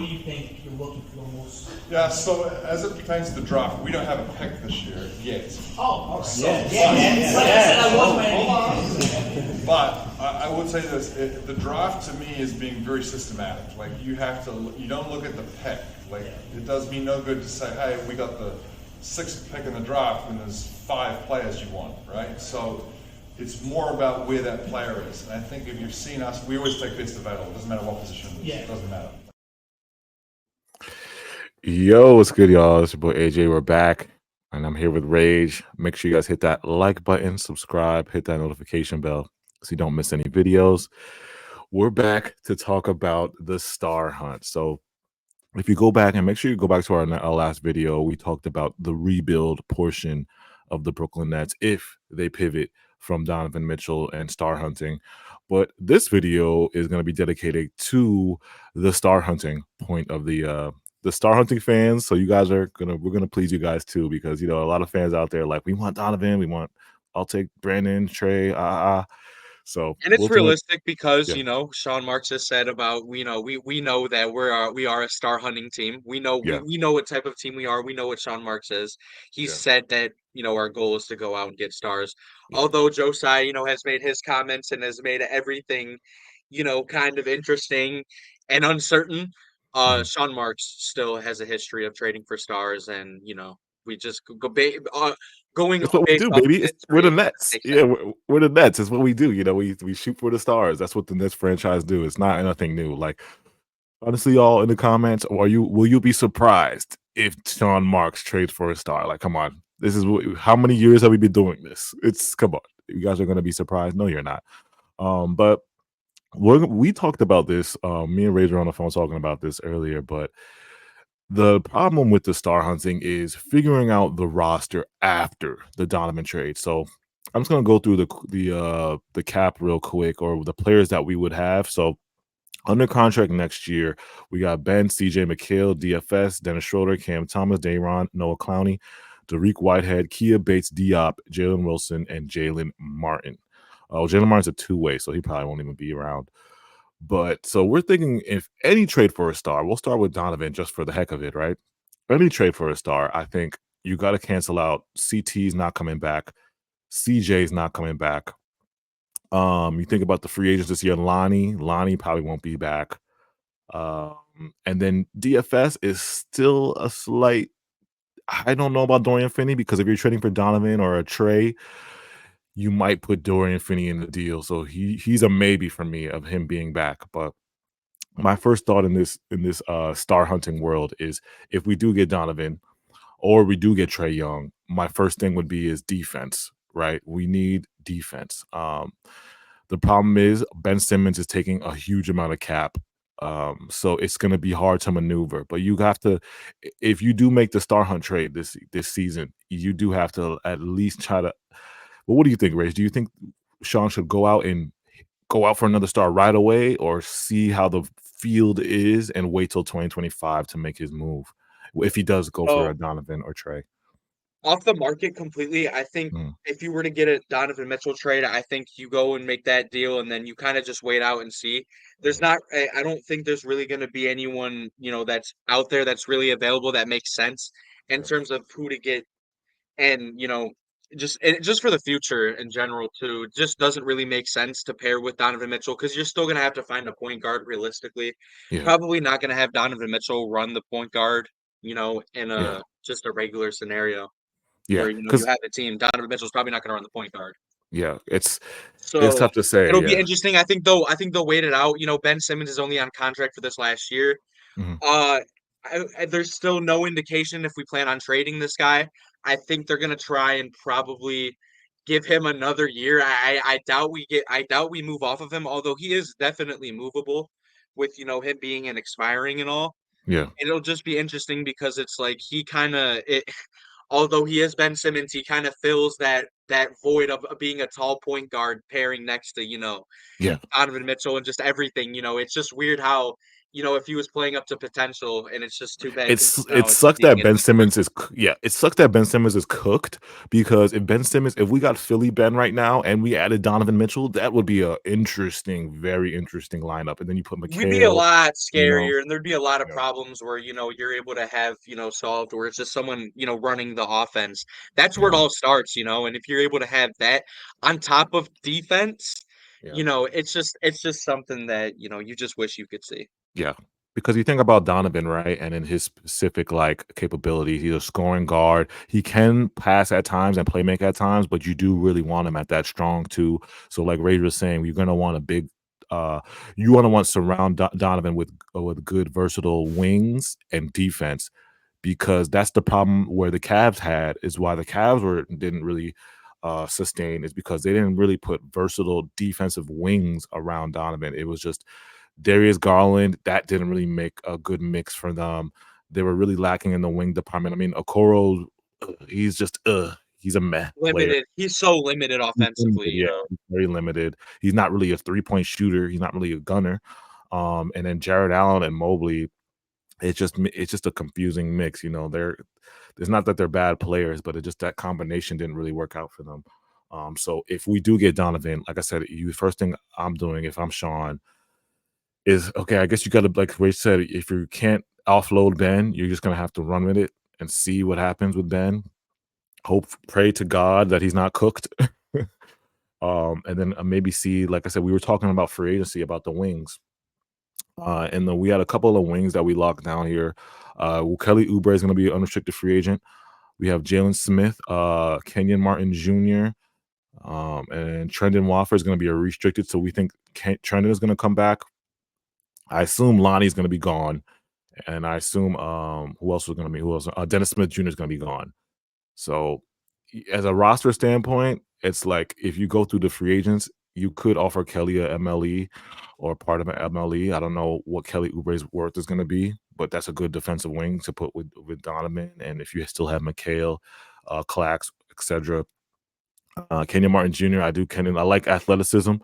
do you think you're looking for the most? Yeah, so as it pertains to the draft, we don't have a pick this year yet. Oh, all right. So, Like I said, I was But I would say this: the draft to me is being very systematic. Like you don't look at the pick. Like it does me no good to say, hey, we got the sixth pick in the draft when there's 5 players you want, right? So it's more about where that player is. And I think if you've seen us, we always take best available. It doesn't matter what position it is. Yeah. It doesn't matter. Yo, what's good, y'all? It's your boy AJ. We're back, and I'm here with Rage. Make sure you guys hit that like button, subscribe, hit that notification bell so you don't miss any videos. We're back to talk about the star hunt. So if you go back, and make sure you go back to our last video, we talked about the rebuild portion of the Brooklyn Nets if they pivot from Donovan Mitchell and star hunting. But this video is going to be dedicated to the star hunting point of the star hunting fans. So we're gonna please you guys too, because a lot of fans out there like, we want Donovan, I'll take Brandon, Trae. So And it's realistic because, yeah. Sean Marks has said about, we know that we are a star hunting team. We know Yeah. we know what type of team we are. We know what Sean Marks is. He said that, our goal is to go out and get stars. Yeah. Although Josiah, has made his comments and has made everything, kind of interesting and uncertain. Sean Marks still has a history of trading for stars, and we just going That's what we based do, off baby. of We're the history. Nets. Makes Yeah, sense. we're the Nets. It's what we do. We shoot for the stars. That's what the Nets franchise do. It's not nothing new. Like, honestly, y'all in the comments, will you be surprised if Sean Marks trades for a star? Like, come on. This is how many years have we been doing this? Come on. You guys are gonna be surprised. No, you're not. But we talked about this. Me and Razor on the phone talking about this earlier, but the problem with the star hunting is figuring out the roster after the Donovan trade. So I'm just gonna go through the cap real quick, or the players that we would have. So under contract next year, we got Ben, CJ McHale, DFS, Dennis Schroeder, Cam Thomas, Dayron, Noah Clowney, Dariq Whitehead, Kia Bates, Diop, Jalen Wilson, and Jalen Martin. Jalen Martin's a two-way, so he probably won't even be around. But so we're thinking, if any trade for a star, we'll start with Donovan just for the heck of it, right? Any trade for a star, I think you got to cancel out CT's not coming back, CJ's not coming back. You think about the free agents this year, Lonnie probably won't be back. And then DFS is still a slight. I don't know about Dorian Finney, because if you're trading for Donovan or a Trae, you might put Dorian Finney in the deal. So he's a maybe for me of him being back. But my first thought in this star hunting world is, if we do get Donovan or we do get Trae Young, my first thing would be is defense, right? We need defense. The problem is Ben Simmons is taking a huge amount of cap. So it's going to be hard to maneuver, but you have to, if you do make the star hunt trade this season, you do have to at least try to. Well, what do you think, Rage? Do you think Sean should go out for another star right away, or see how the field is and wait till 2025 to make his move, if he does go for a Donovan or Trae? Off the market completely. I think if you were to get a Donovan Mitchell trade, I think you go and make that deal, and then you kind of just wait out and see. I don't think there's really going to be anyone, that's out there that's really available that makes sense in terms of who to get, and just for the future in general too. It just doesn't really make sense to pair with Donovan Mitchell, because you're still going to have to find a point guard realistically. Yeah. Probably not going to have Donovan Mitchell run the point guard, in Yeah. just a regular scenario. Yeah, Where, you because have a team. Donovan Mitchell's probably not gonna run the point guard. yeah, it's So tough to say. it'll be Yeah. interesting. I think they'll wait it out. Ben Simmons is only on contract for this last year. Mhm. There's still no indication if we plan on trading this guy. I think they're gonna try and probably give him another year. I doubt we move off of him, although he is definitely movable with, him being an expiring and all. Yeah. It'll just be interesting because it's like although he is Ben Simmons, he kind of fills that void of being a tall point guard pairing next to, Yeah. Donovan Mitchell and just everything. It's just weird how, if he was playing up to potential, and it's just too bad because It now it's sucks being that Ben injured. Simmons is it sucks that Ben Simmons is cooked because if we got Philly Ben right now and we added Donovan Mitchell, that would be a very interesting lineup. And then you put We'd be a McHale, lot you know. scarier, and there'd be a lot of Yeah. problems where, you're able to have, solved where it's just someone, running the offense. That's where it Yeah. all starts, and if you're able to have that on top of defense, Yeah. it's just something that, you just wish you could see. Yeah. Because you think about Donovan, right? And in his specific like capabilities, he's a scoring guard. He can pass at times and play make at times, but you do really want him at that strong too. So like Ray was saying, you're gonna want a big you want to surround Donovan with good versatile wings and defense because that's the problem where the Cavs had is why the Cavs didn't really sustain is because they didn't really put versatile defensive wings around Donovan. It was just Darius Garland, that didn't really make a good mix for them. They were really lacking in the wing department. I mean, Okoro, he's just he's a meh player. Limited. He's so limited He's offensively, limited, yeah, he's very limited. He's not really a 3-point shooter. He's not really a gunner. And then Jared Allen and Mobley, it's just a confusing mix. It's not that they're bad players, but it just that combination didn't really work out for them. So if we do get Donovan, like I said, first thing I'm doing if I'm Sean is okay. I guess you got to like Ray said, if you can't offload Ben, you're just gonna have to run with it and see what happens with Ben. Pray to God that he's not cooked. And then maybe see, like I said, we were talking about free agency about the wings. And then we had a couple of wings that we locked down here. Kelly Oubre is going to be an unrestricted free agent. We have Jalen Smith, Kenyon Martin Jr., and Trendon Watford is going to be a restricted. So we think Trendon is going to come back. I assume Lonnie's going to be gone, and I assume who else was going to be? Who else? Dennis Smith Jr. is going to be gone. So as a roster standpoint, it's like if you go through the free agents, you could offer Kelly a MLE or part of an MLE. I don't know what Kelly Oubre's worth is going to be, but that's a good defensive wing to put with Donovan. And if you still have McHale, Clax, etc. Kenyon Martin Jr. I like athleticism,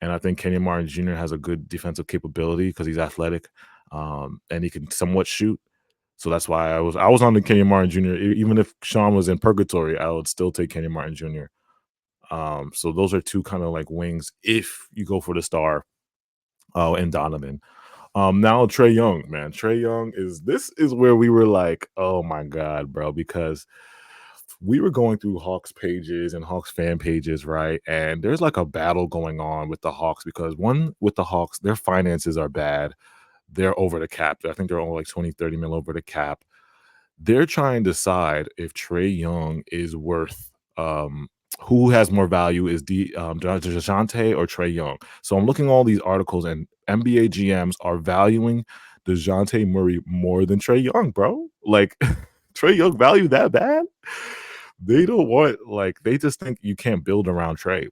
and I think Kenyon Martin Jr. has a good defensive capability because he's athletic, and he can somewhat shoot. So that's why I was on the Kenyon Martin Jr. Even if Sean was in purgatory, I would still take Kenyon Martin Jr. So those are two kind of like wings if you go for the star. And Donovan. Now Trae Young, man. Trae Young this is where we were like, oh my God, bro, because we were going through Hawks pages and Hawks fan pages, right? And there's like a battle going on with the Hawks because one with the Hawks, their finances are bad. They're over the cap. I think they're only like 20-30 mil over the cap. They're trying to decide if Trae Young is worth who has more value is DeJounte or Trae Young. So I'm looking at all these articles and NBA GMs are valuing DeJounte Murray more than Trae Young, bro. Like Trae Young value that bad? They don't want they just think you can't build around Trae.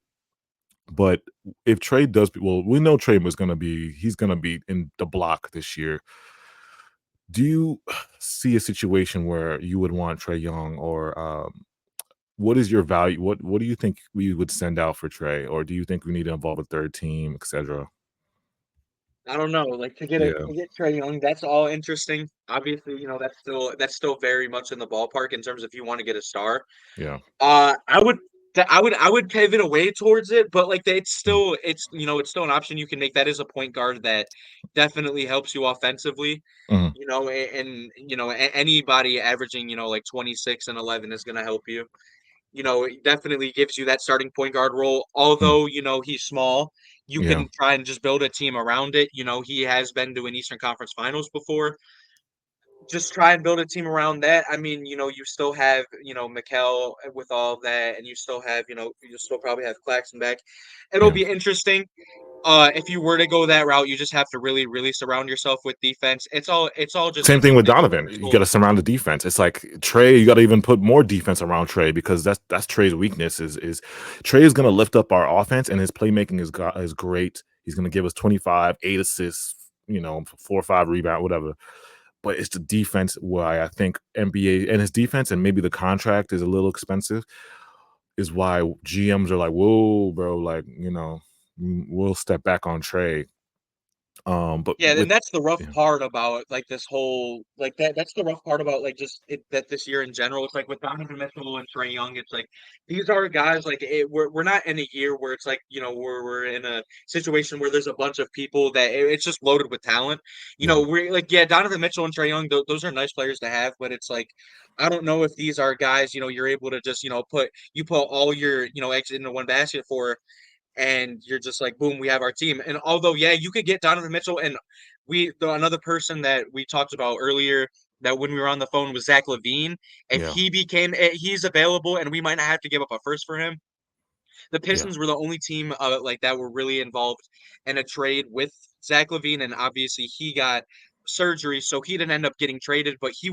But if Trae does, well, we know Trae he's gonna be in the block this year. Do you see a situation where you would want Trae Young or what is your value? What do you think we would send out for Trae, or do you think we need to involve a third team, etc.? I don't know, like Yeah, to get Trae Young, that's all interesting. Obviously, that's still very much in the ballpark in terms of if you want to get a star. yeah, I would pivot away towards it, but like it's mm, still it's still an option you can make. That is a point guard that definitely helps you offensively. mhm, Anybody averaging like 26 and 11 is going to help you. It definitely gives you that starting point guard role. mm, Although he's small, you yeah, can try and just build a team around it. He has been to an Eastern Conference Finals before. Just try and build a team around that. I mean, you still have, Mikal with all of that, and you still have, you still probably have Claxton back. It'll yeah. be interesting. If you were to go that route, you just have to really, really surround yourself with defense. It's all just Same thing with interesting. Donovan. You got to surround the defense. It's like Trae. You got to even put more defense around Trae because that's Trae's weakness. Is Trae is going to lift up our offense and his playmaking is great. He's going to give us 25, 8 assists, 4 or 5 rebound, whatever. But it's the defense why I think NBA and his defense and maybe the contract is a little expensive is why GMs are like, whoa, bro, we'll step back on Trae. But Yeah, with and that's the rough yeah, part about like this whole like that's the rough part about like just that this year in general. It's like with Donovan Mitchell and Trae Young, it's like these are guys like we're not in a year where it's like we're in a situation where there's a bunch of people that it's just loaded with talent. yeah, We're like yeah, Donovan Mitchell and Trae Young, those are nice players to have, but it's like I don't know if these are guys you're able to just put all your eggs into one basket for and you're just like, boom, we have our team. And although, yeah, you could get Donovan Mitchell, and another person that we talked about earlier that when we were on the phone was Zach Lavine. If yeah, he's available, and we might not have to give up a first for him. The yeah, Pistons were the only team like that were really involved in a trade with Zach Lavine, and obviously he got surgery, so he didn't end up getting traded, but it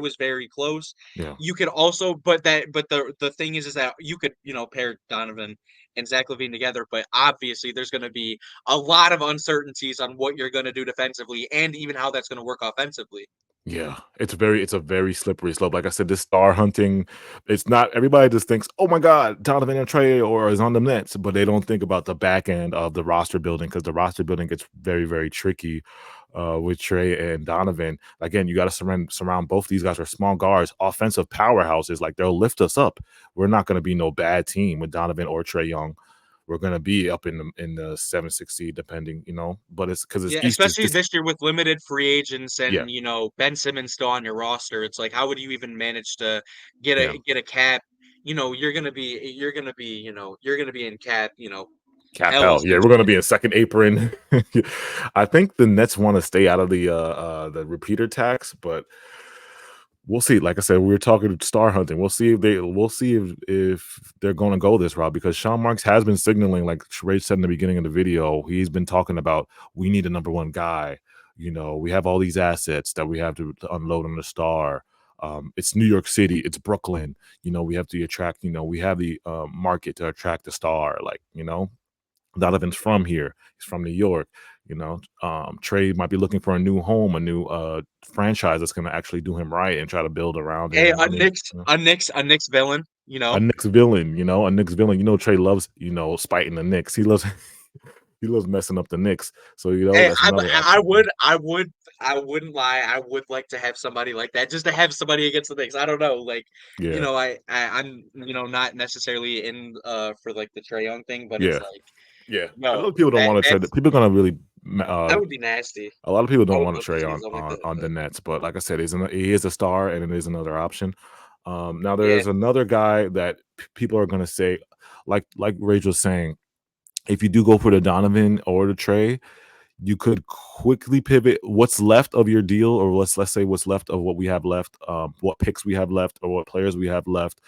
was very close. yeah. You could also, but the thing is that you could pair Donovan and Zach Lavine together, but obviously there's going to be a lot of uncertainties on what you're going to do defensively and even how that's going to work offensively. Yeah, it's a very slippery slope. Like I said, this star hunting, it's not everybody just thinks, oh my God, Donovan and Trey or is on the Nets, but they don't think about the back end of the roster building because the roster building gets very, very tricky with Trey and Donovan. Again, you got to surround both these guys are small guards, offensive powerhouses. Like they'll lift us up. We're not going to be no bad team with Donovan or Trey Young. We're going to be up in the 7-6 seed, depending, But it's because it's Yeah, East. Is especially this? this year with limited free agents Yeah, and Ben Simmons still on your roster. It's like how would you even manage to yeah. get a cap? You're gonna be in cap, Cap hell hell. Yeah, we're gonna essentially. be in second apron. I think the Nets want to stay out of the repeater tax, but we'll see. Like I said, we were talking star hunting. We'll see if they're gonna go this route because Sean Marks has been signaling, like Ray said in the beginning of the video, he's been talking about we need a number one guy. We have all these assets that we have to unload on the star. It's New York City, it's Brooklyn. We have to attract, we have the market to attract the star, Donovan's from here. He's from New York. Trey might be looking for a new home, a new franchise that's going to actually do him right and try to build around Hey, him. I mean, A Knicks villain, a Knicks villain, a Knicks villain. Trey loves, spiting the Knicks. He loves he loves messing up the Knicks. So Hey, that's another option. I wouldn't lie. I would like to have somebody like that, just to have somebody against the Knicks. I don't know, like, Yeah, I'm not necessarily in for like the Trae Young thing, but it's yeah, like, yeah. A lot no, of people don't want to trade. People are gonna really. that would be nasty. A lot of people I don't would want to love to trade see on something like on that, on but the Nets, but like I said, he is a star, and it is another option. Now yeah. there's another guy that people are going to say, like Rachel was saying, if you do go for the Donovan or the Trey, you could quickly pivot what's left of your deal, or let's say what's left of what we have left, what picks we have left, or what players we have left.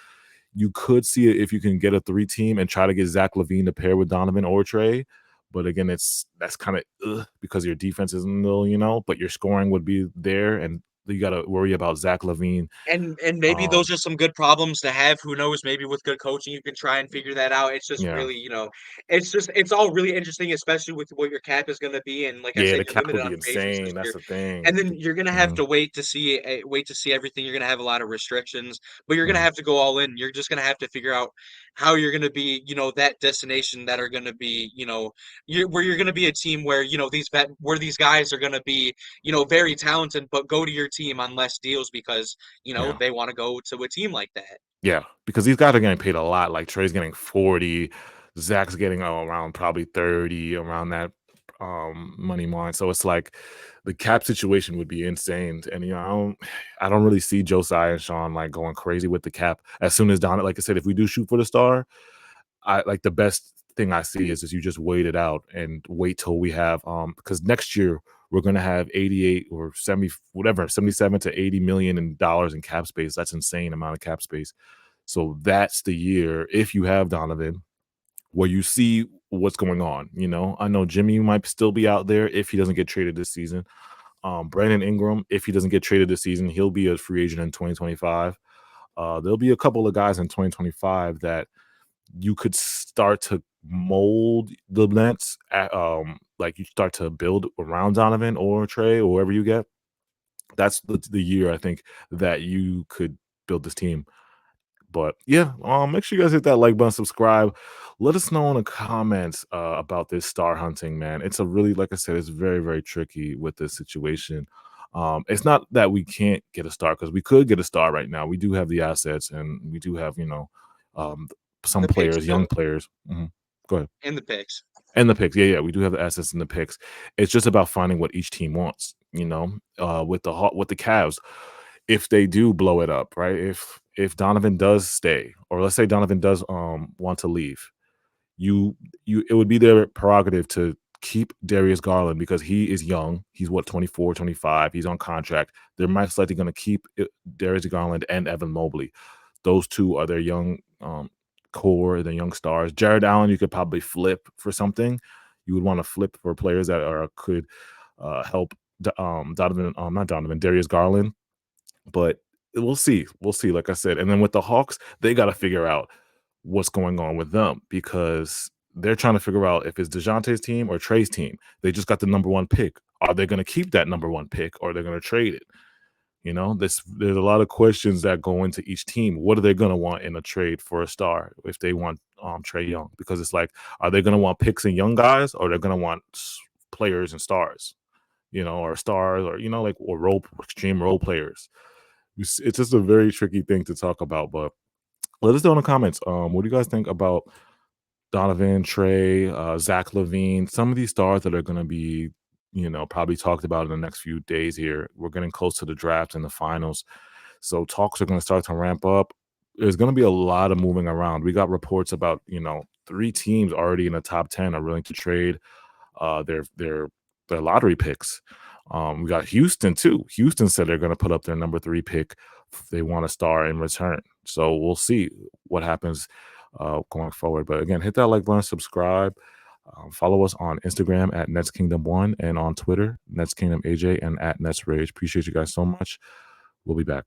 You could see it if you can get a 3 team and try to get Zach Lavine to pair with Donovan or Trey. But again, that's kind of because your defense isn't little, but your scoring would be there, and you got to worry about Zach Lavine. And maybe those are some good problems to have. Who knows? Maybe with good coaching, you can try and figure that out. It's just Yeah, really, it's all really interesting, especially with what your cap is going to be. And like I yeah, said, the you're cap limited would be on free agents this insane. That's year, the thing. and then you're going to have Mhm, to wait to see everything. You're going to have a lot of restrictions, but you're going to mhm. have to go all in. You're just going to have to figure out how you're going to be, that destination that are going to be, where you're going to be a team where where these guys are going to be, very talented, but go to your team on less deals because Yeah. they want to go to a team like that. Yeah, because these guys are getting paid a lot. Like Trey's getting 40, Zach's getting around probably 30, around that money mark. So it's like the cap situation would be insane. And I don't really see Josiah and Sean like going crazy with the cap. As soon as Don, like I said, if we do shoot for the star, I like the best thing I see is you just wait it out and wait till we have because next year we're gonna have 88 or 70, whatever, 77 to 80 million in dollars in cap space. That's insane amount of cap space. So that's the year, if you have Donovan, where you see what's going on. I know Jimmy might still be out there if he doesn't get traded this season. Brandon Ingram, if he doesn't get traded this season, he'll be a free agent in 2025. There'll be a couple of guys in 2025 that you could start to mold the Nets like you start to build around Donovan or Trey or whoever you get. That's the year I think that you could build this team. But yeah, make sure you guys hit that like button, subscribe. Let us know in the comments about this star hunting, man. It's a really, like I said, it's very, very tricky with this situation. It's not that we can't get a star, because we could get a star right now. We do have the assets, and we do have, um, some The picks players, young too, players. Go ahead. and the picks. And the picks, yeah, we do have the assets in the picks. It's just about finding what each team wants. With the Cavs, if they do blow it up, right? If Donovan does stay, or let's say Donovan does want to leave, you it would be their prerogative to keep Darius Garland, because he is young. He's what, 24, 25. He's on contract. They're most likely going to keep Darius Garland and Evan Mobley. Those two are their young core, their young stars. Jared Allen, you could probably flip for something. You would want to flip for players that could help Darius Garland. But we'll see. We'll see, like I said. And then with the Hawks, they got to figure out what's going on with them, because they're trying to figure out if it's DeJounte's team or Trae's team. They just got the number 1 pick. Are they going to keep that number 1 pick, or are they going to trade it? There's a lot of questions that go into each team. What are they going to want in a trade for a star if they want Trae Young? Because it's like, are they going to want picks and young guys, or they're going to want players and stars, or stars, or or extreme role players? It's just a very tricky thing to talk about. But let us know in the comments. What do you guys think about Donovan, Trae, Zach Lavine, some of these stars that are going to be, probably talked about in the next few days here? We're getting close to the draft and the finals, so talks are going to start to ramp up. There's going to be a lot of moving around. We got reports about 3 teams already in the top 10 are willing to trade their lottery picks. We got Houston too. Houston said they're going to put up their number 3 pick if they want a star in return. So we'll see what happens going forward. But again, hit that like button, subscribe. Follow us on Instagram at NetsKingdom1, and on Twitter, NetsKingdomAJ, and at NetsRage. Appreciate you guys so much. We'll be back.